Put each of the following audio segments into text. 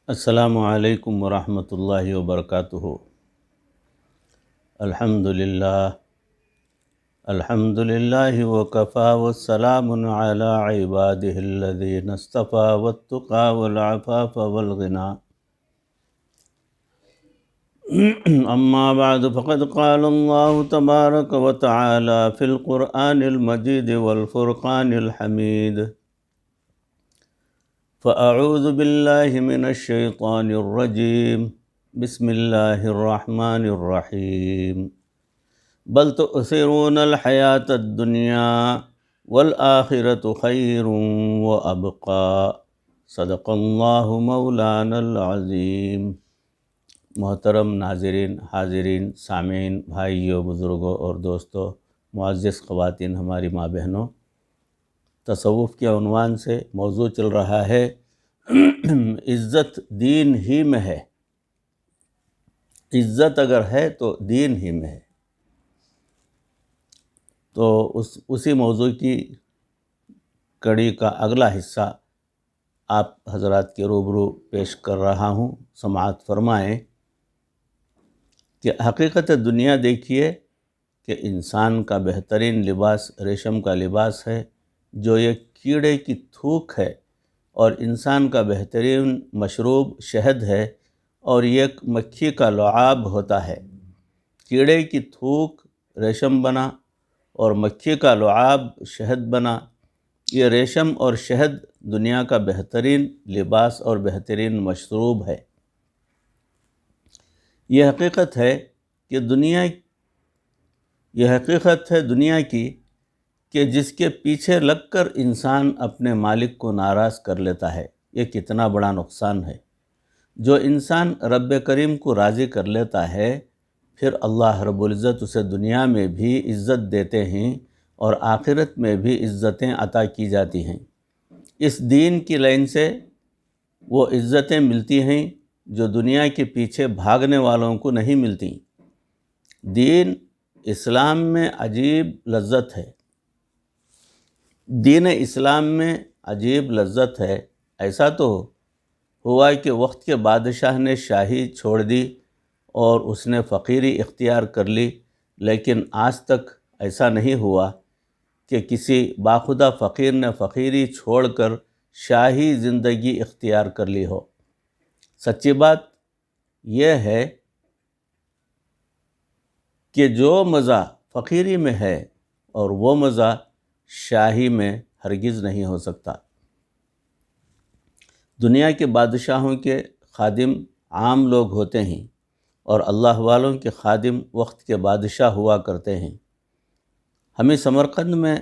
السلام علیکم ورحمۃ اللہ وبرکاتہ۔ الحمد للہ وکفیٰ والسلام علی عبادہ الذین اصطفیٰ والتقی والعفاف والغنیٰ۔ اما بعد فقد قال اللہ تبارک وتعالی فی القرآن المجید والفرقان الحمید۔ فأعوذ باللہ من الشیطان الرجیم، بسم اللہ الرحمن الرحیم۔ بل تؤثرون الحیاة الدنیا والآخرة خیر وابقى، صدق اللہ مولانا العظیم۔ محترم ناظرین، حاضرین، سامعین، بھائیوں، بزرگوں اور دوستوں، معزز خواتین، ہماری ماں بہنوں، تصوف کے عنوان سے موضوع چل رہا ہے عزت دین ہی میں ہے۔ عزت اگر ہے تو دین ہی میں ہے۔ تو اسی موضوع کی کڑی کا اگلا حصہ آپ حضرات کے روبرو پیش کر رہا ہوں، سماعت فرمائیں کہ حقیقت دنیا دیکھیے کہ انسان کا بہترین لباس ریشم کا لباس ہے جو ایک کیڑے کی تھوک ہے، اور انسان کا بہترین مشروب شہد ہے اور ایک مکھی کا لعاب ہوتا ہے۔ کیڑے کی تھوک ریشم بنا اور مکھی کا لعاب شہد بنا۔ یہ ریشم اور شہد دنیا کا بہترین لباس اور بہترین مشروب ہے۔ یہ حقیقت ہے دنیا کی کہ جس کے پیچھے لگ کر انسان اپنے مالک کو ناراض کر لیتا ہے۔ یہ کتنا بڑا نقصان ہے۔ جو انسان رب کریم کو راضی کر لیتا ہے، پھر اللہ رب العزت اسے دنیا میں بھی عزت دیتے ہیں اور آخرت میں بھی عزتیں عطا کی جاتی ہیں۔ اس دین کی لائن سے وہ عزتیں ملتی ہیں جو دنیا کے پیچھے بھاگنے والوں کو نہیں ملتی۔ دین اسلام میں عجیب لذت ہے۔ دین اسلام میں عجیب لذت ہے۔ ایسا تو ہوا کہ وقت کے بادشاہ نے شاہی چھوڑ دی اور اس نے فقیری اختیار کر لی، لیکن آج تک ایسا نہیں ہوا کہ کسی باخدا فقیر نے فقیری چھوڑ کر شاہی زندگی اختیار کر لی ہو۔ سچی بات یہ ہے کہ جو مزہ فقیری میں ہے اور وہ مزہ شاہی میں ہرگز نہیں ہو سکتا۔ دنیا کے بادشاہوں کے خادم عام لوگ ہوتے ہیں اور اللہ والوں کے خادم وقت کے بادشاہ ہوا کرتے ہیں۔ ہمیں سمرقند میں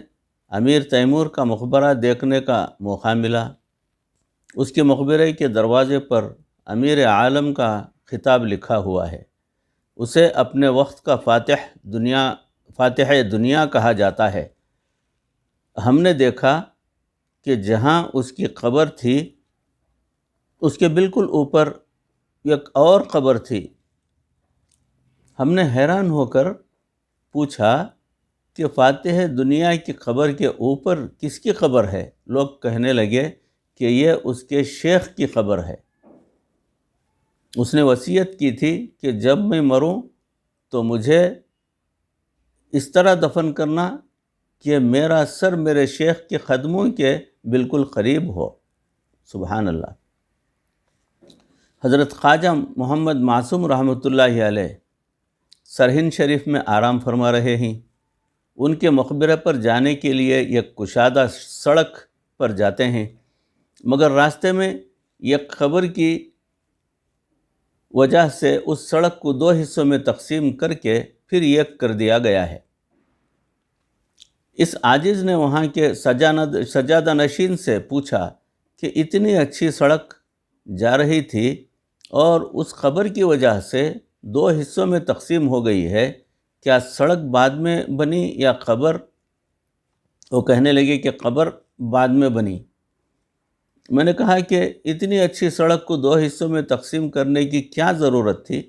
امیر تیمور کا مقبرہ دیکھنے کا موقع ملا۔ اس کے مقبرے کے دروازے پر امیر عالم کا خطاب لکھا ہوا ہے۔ اسے اپنے وقت کا فاتح دنیا کہا جاتا ہے۔ ہم نے دیکھا کہ جہاں اس کی قبر تھی اس کے بالکل اوپر ایک اور قبر تھی۔ ہم نے حیران ہو کر پوچھا کہ فاتح دنیا کی قبر کے اوپر کس کی قبر ہے؟ لوگ کہنے لگے کہ یہ اس کے شیخ کی قبر ہے۔ اس نے وصیت کی تھی کہ جب میں مروں تو مجھے اس طرح دفن کرنا کہ میرا سر میرے شیخ کے قدموں کے بالکل قریب ہو۔ سبحان اللہ۔ حضرت خواجہ محمد معصوم رحمۃ اللہ علیہ سرہند شریف میں آرام فرما رہے ہیں۔ ان کے مقبرے پر جانے کے لیے ایک کشادہ سڑک پر جاتے ہیں، مگر راستے میں ایک قبر کی وجہ سے اس سڑک کو دو حصوں میں تقسیم کر کے پھر ایک کر دیا گیا ہے۔ اس عاجز نے وہاں کے سجادہ نشین سے پوچھا کہ اتنی اچھی سڑک جا رہی تھی اور اس قبر کی وجہ سے دو حصوں میں تقسیم ہو گئی ہے، کیا سڑک بعد میں بنی یا قبر؟ وہ کہنے لگے کہ قبر بعد میں بنی۔ میں نے کہا کہ اتنی اچھی سڑک کو دو حصوں میں تقسیم کرنے کی کیا ضرورت تھی؟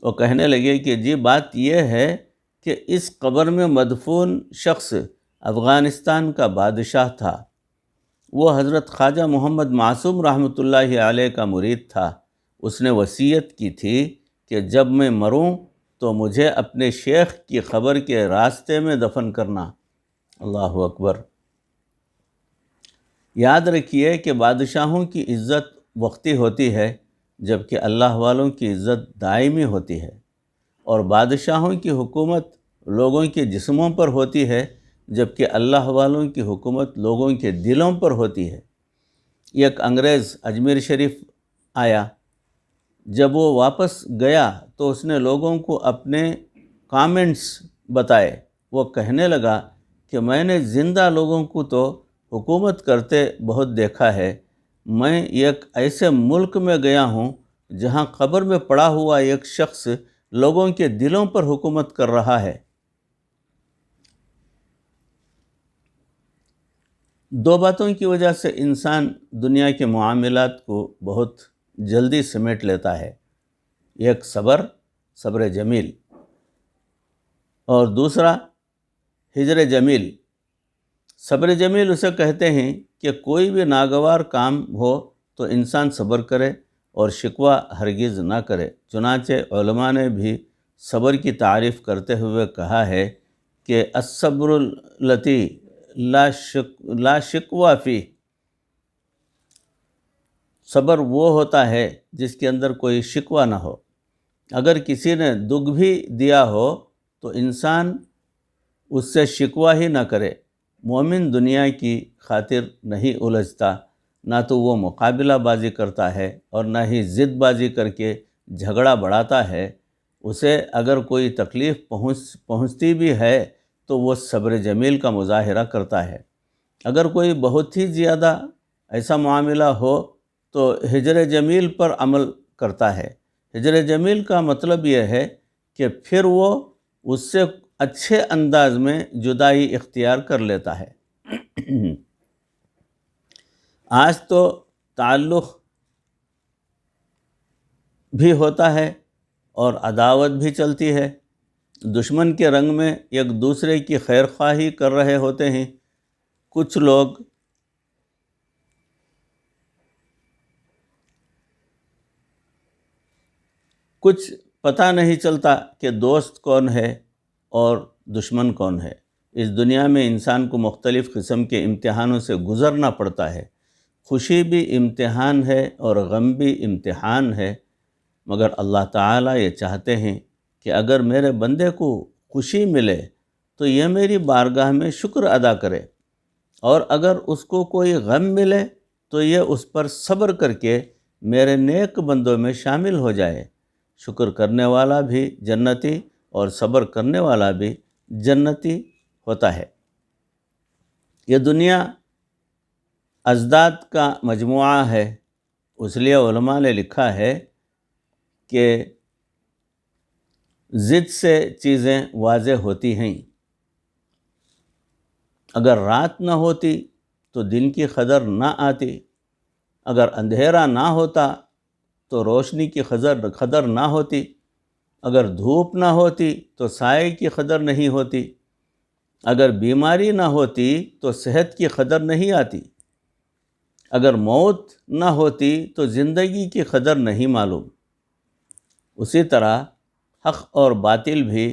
وہ کہنے لگے کہ جی بات یہ ہے کہ اس قبر میں مدفون شخص افغانستان کا بادشاہ تھا۔ وہ حضرت خواجہ محمد معصوم رحمۃ اللہ علیہ کا مرید تھا۔ اس نے وصیت کی تھی کہ جب میں مروں تو مجھے اپنے شیخ کی قبر کے راستے میں دفن کرنا۔ اللہ اکبر۔ یاد رکھیے کہ بادشاہوں کی عزت وقتی ہوتی ہے، جبکہ اللہ والوں کی عزت دائمی ہوتی ہے، اور بادشاہوں کی حکومت لوگوں کے جسموں پر ہوتی ہے، جبکہ اللہ والوں کی حکومت لوگوں کے دلوں پر ہوتی ہے۔ ایک انگریز اجمیر شریف آیا، جب وہ واپس گیا تو اس نے لوگوں کو اپنے کامنٹس بتائے۔ وہ کہنے لگا کہ میں نے زندہ لوگوں کو تو حکومت کرتے بہت دیکھا ہے، میں ایک ایسے ملک میں گیا ہوں جہاں قبر میں پڑا ہوا ایک شخص لوگوں کے دلوں پر حکومت کر رہا ہے۔ دو باتوں کی وجہ سے انسان دنیا کے معاملات کو بہت جلدی سمیٹ لیتا ہے، ایک صبر جمیل، اور دوسرا ہجر جمیل۔ صبر جمیل اسے کہتے ہیں کہ کوئی بھی ناگوار کام ہو تو انسان صبر کرے اور شکوہ ہرگز نہ کرے۔ چنانچہ علماء نے بھی صبر کی تعریف کرتے ہوئے کہا ہے کہ الصبر التی لا شکوہ فی، صبر وہ ہوتا ہے جس کے اندر کوئی شکوہ نہ ہو۔ اگر کسی نے دکھ بھی دیا ہو تو انسان اس سے شکوہ ہی نہ کرے۔ مومن دنیا کی خاطر نہیں الجھتا، نہ تو وہ مقابلہ بازی کرتا ہے اور نہ ہی ضد بازی کر کے جھگڑا بڑھاتا ہے۔ اسے اگر کوئی تکلیف پہنچتی بھی ہے تو وہ صبر جمیل کا مظاہرہ کرتا ہے۔ اگر کوئی بہت ہی زیادہ ایسا معاملہ ہو تو ہجر جمیل پر عمل کرتا ہے۔ ہجر جمیل کا مطلب یہ ہے کہ پھر وہ اس سے اچھے انداز میں جدائی اختیار کر لیتا ہے۔ آج تو تعلق بھی ہوتا ہے اور عداوت بھی چلتی ہے۔ دشمن کے رنگ میں ایک دوسرے کی خیر خواہی کر رہے ہوتے ہیں۔ کچھ لوگ کچھ پتہ نہیں چلتا کہ دوست کون ہے اور دشمن کون ہے۔ اس دنیا میں انسان کو مختلف قسم کے امتحانوں سے گزرنا پڑتا ہے۔ خوشی بھی امتحان ہے اور غم بھی امتحان ہے، مگر اللہ تعالیٰ یہ چاہتے ہیں کہ اگر میرے بندے کو خوشی ملے تو یہ میری بارگاہ میں شکر ادا کرے، اور اگر اس کو کوئی غم ملے تو یہ اس پر صبر کر کے میرے نیک بندوں میں شامل ہو جائے۔ شکر کرنے والا بھی جنتی اور صبر کرنے والا بھی جنتی ہوتا ہے۔ یہ دنیا ازداد کا مجموعہ ہے، اس لیے علماء نے لکھا ہے کہ ضد سے چیزیں واضح ہوتی ہیں۔ اگر رات نہ ہوتی تو دن کی قدر نہ آتی، اگر اندھیرا نہ ہوتا تو روشنی کی قدر نہ ہوتی، اگر دھوپ نہ ہوتی تو سائے کی قدر نہیں ہوتی، اگر بیماری نہ ہوتی تو صحت کی قدر نہیں آتی، اگر موت نہ ہوتی تو زندگی کی قدر نہیں معلوم۔ اسی طرح حق اور باطل بھی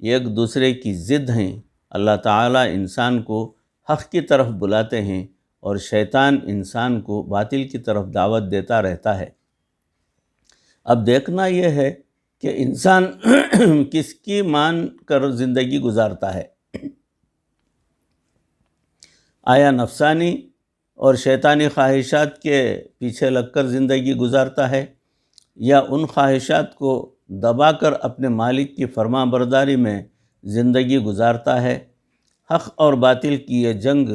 ایک دوسرے کی ضد ہیں۔ اللہ تعالیٰ انسان کو حق کی طرف بلاتے ہیں اور شیطان انسان کو باطل کی طرف دعوت دیتا رہتا ہے۔ اب دیکھنا یہ ہے کہ انسان کس کی مان کر زندگی گزارتا ہے۔ آیا نفسانی اور شیطانی خواہشات کے پیچھے لگ کر زندگی گزارتا ہے، یا ان خواہشات کو دبا کر اپنے مالک کی فرما برداری میں زندگی گزارتا ہے؟ حق اور باطل کی یہ جنگ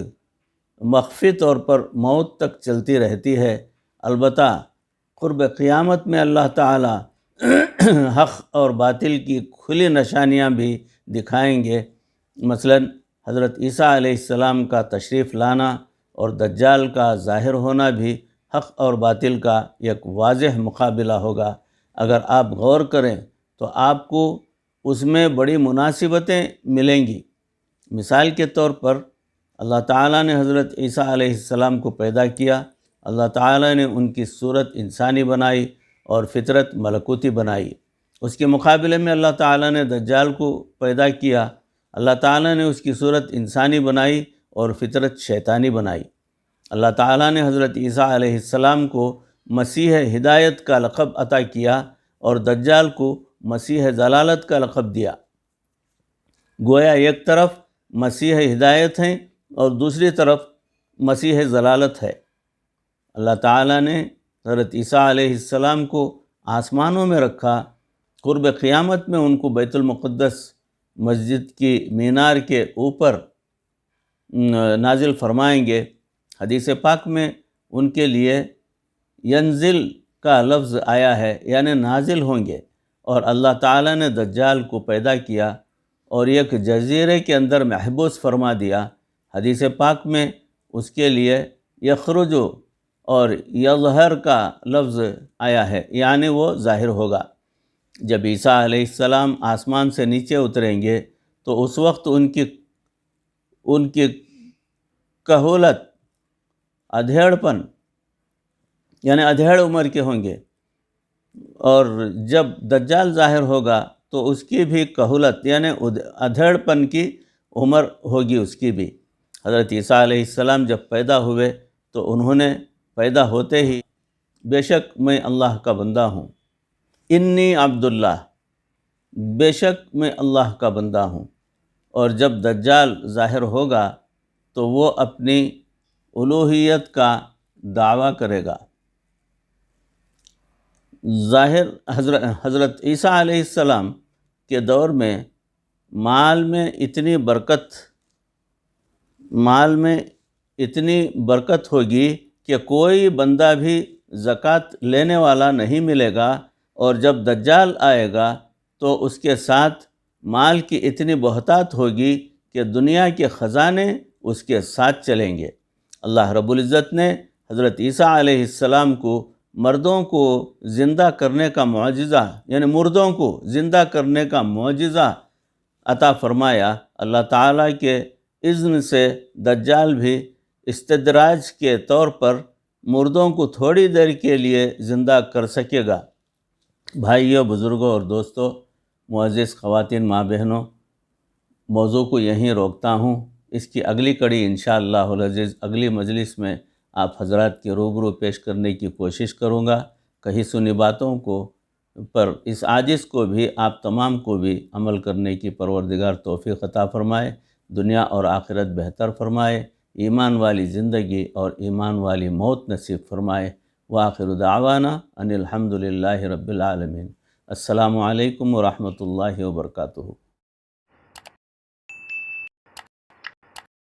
مخفی طور پر موت تک چلتی رہتی ہے۔ البتہ قرب قیامت میں اللہ تعالیٰ حق اور باطل کی کھلی نشانیاں بھی دکھائیں گے۔ مثلاً حضرت عیسیٰ علیہ السلام کا تشریف لانا اور دجال کا ظاہر ہونا بھی حق اور باطل کا ایک واضح مقابلہ ہوگا۔ اگر آپ غور کریں تو آپ کو اس میں بڑی مناسبتیں ملیں گی۔ مثال کے طور پر اللہ تعالیٰ نے حضرت عیسیٰ علیہ السلام کو پیدا کیا، اللہ تعالیٰ نے ان کی صورت انسانی بنائی اور فطرت ملکوتی بنائی۔ اس کے مقابلے میں اللہ تعالیٰ نے دجال کو پیدا کیا، اللہ تعالیٰ نے اس کی صورت انسانی بنائی اور فطرت شیطانی بنائی۔ اللہ تعالیٰ نے حضرت عیسیٰ علیہ السلام کو مسیح ہدایت کا لقب عطا کیا اور دجال کو مسیح ضلالت کا لقب دیا۔ گویا ایک طرف مسیح ہدایت ہیں اور دوسری طرف مسیح ضلالت ہے۔ اللہ تعالیٰ نے حضرت عیسیٰ علیہ السلام کو آسمانوں میں رکھا، قرب قیامت میں ان کو بیت المقدس مسجد کی مینار کے اوپر نازل فرمائیں گے۔ حدیث پاک میں ان کے لیے ینزل کا لفظ آیا ہے، یعنی نازل ہوں گے، اور اللہ تعالیٰ نے دجال کو پیدا کیا اور ایک جزیرے کے اندر محبوس فرما دیا۔ حدیث پاک میں اس کے لیے یخرجو اور یظہر کا لفظ آیا ہے، یعنی وہ ظاہر ہوگا۔ جب عیسیٰ علیہ السلام آسمان سے نیچے اتریں گے تو اس وقت ان کی کہولت، ادھیڑ پن، یعنی ادھیڑ عمر کے ہوں گے، اور جب دجال ظاہر ہوگا تو اس کی بھی کہولت یعنی ادھیڑ پن کی عمر ہوگی اس کی بھی۔ حضرت عیسیٰ علیہ السلام جب پیدا ہوئے تو انہوں نے پیدا ہوتے ہی بے شک میں اللہ کا بندہ ہوں، انی عبداللہ، بے شک میں اللہ کا بندہ ہوں۔ اور جب دجال ظاہر ہوگا تو وہ اپنی الوہیت کا دعویٰ کرے گا۔ ظاہر حضرت عیسیٰ علیہ السلام کے دور میں مال میں اتنی برکت ہوگی کہ کوئی بندہ بھی زکوٰۃ لینے والا نہیں ملے گا، اور جب دجال آئے گا تو اس کے ساتھ مال کی اتنی بہتات ہوگی کہ دنیا کے خزانے اس کے ساتھ چلیں گے۔ اللہ رب العزت نے حضرت عیسیٰ علیہ السلام کو مردوں کو زندہ کرنے کا معجزہ، یعنی مردوں کو زندہ کرنے کا معجزہ عطا فرمایا۔ اللہ تعالیٰ کے اذن سے دجال بھی استدراج کے طور پر مردوں کو تھوڑی دیر کے لیے زندہ کر سکے گا۔ بھائیوں، بزرگوں اور دوستوں، معزز خواتین، ماں بہنوں، موضوع کو یہیں روکتا ہوں۔ اس کی اگلی کڑی انشاءاللہ العزیز اگلی مجلس میں آپ حضرات کے روبرو پیش کرنے کی کوشش کروں گا۔ کہی سنی باتوں پر اس عاجز کو بھی، آپ تمام کو بھی عمل کرنے کی پروردگار توفیق عطا فرمائے، دنیا اور آخرت بہتر فرمائے، ایمان والی زندگی اور ایمان والی موت نصیب فرمائے۔ وآخر دعوانا ان الحمد للہ رب العالمین۔ السلام علیکم ورحمۃ اللہ وبرکاتہ۔